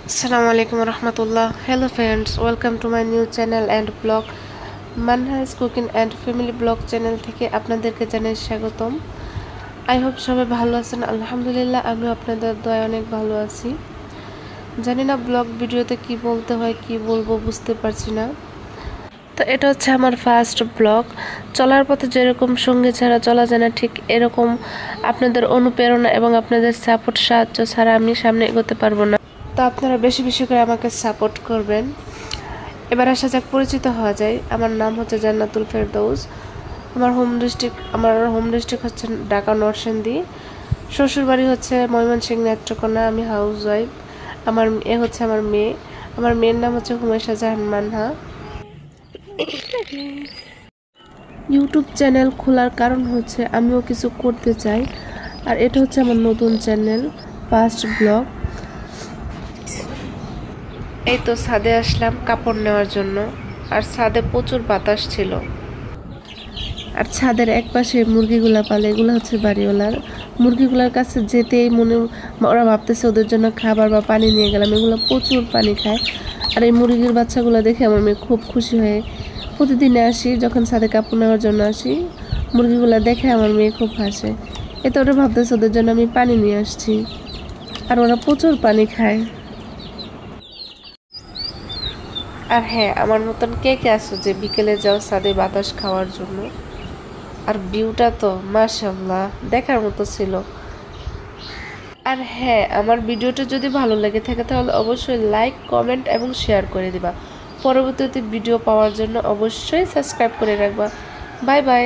Assalamu alaikum warahmatullah. Hello friends, welcome to my new channel and blog Manha's Cooking and Family Blog channel থেকে আপনাদেরকে জানাই স্বাগতম। I hope সবাই ভালো আছেন। আলহামদুলিল্লাহ আমিও আপনাদের দয়ায় অনেক ভালো আছি। জানি না ব্লগ ভিডিওতে কি বলতে হয় কি বলবো বুঝতে পারছি না। তো এটা হচ্ছে আমার ফার্স্ট ব্লগ। চলার পথে যেরকম সঙ্গী ছাড়া চলা যায় না, ঠিক এরকম আপনাদের অনুপ্রেরণা এবং আপনাদের সাপোর্ট সাহায্য ছাড়া আমি সামনে এগোতে পারবো না। তো আপনারা বেশি বেশি করে আমাকে সাপোর্ট করবেন। এবার আসা যাক, পরিচিত হওয়া যায়। আমার নাম হচ্ছে জান্নাতুল ফেরদৌস। আমার হোম ডিস্ট্রিক্ট হচ্ছে ঢাকা নরসিংদী। শ্বশুরবাড়ি হচ্ছে ময়মনসিংহ নেত্রকোনা। আমি হাউস ওয়াইফ। হচ্ছে আমার মেয়ে। আমার মেয়ের নাম হচ্ছে হুমায়শা জাহান মানহা। ইউটিউব চ্যানেল খোলার কারণ হচ্ছে আমিও কিছু করতে চাই, আর এটা হচ্ছে আমার নতুন চ্যানেল, ফার্স্ট ব্লগ। এই তো ছাদে আসলাম কাপড় নেওয়ার জন্য, আর ছাদে প্রচুর বাতাস ছিল। আর ছাদের এক পাশে মুরগিগুলা পালে, এগুলো হচ্ছে বাড়িওয়ালার। মুরগিগুলার কাছে যেতেই ওরা ভাবতেছে ওদের জন্য খাবার বা পানি নিয়ে গেলাম। এগুলো প্রচুর পানি খায়, আর এই মুরগির বাচ্চাগুলো দেখে আমার মেয়ে খুব খুশি হয়ে প্রতিদিনে আসি। যখন ছাদে কাপড় নেওয়ার জন্য আসি, মুরগিগুলা দেখে আমার মেয়ে খুব হাসে। এতে ওরা ভাবতেছে ওদের জন্য আমি পানি নিয়ে আসছি, আর ওরা প্রচুর পানি খায়। আর হ্যাঁ, আমার মতন কে কে আসো যে বিকেলে যাও ছাদে বাতাস খাওয়ার জন্য? আর ভিউটা তো মাশাআল্লাহ দেখার মতো ছিল। আর হ্যাঁ, আমার ভিডিওটা যদি ভালো লেগে থাকে তাহলে অবশ্যই লাইক, কমেন্ট এবং শেয়ার করে দিবা। পরবর্তীতে ভিডিও পাওয়ার জন্য অবশ্যই সাবস্ক্রাইব করে রাখবা। Bye bye.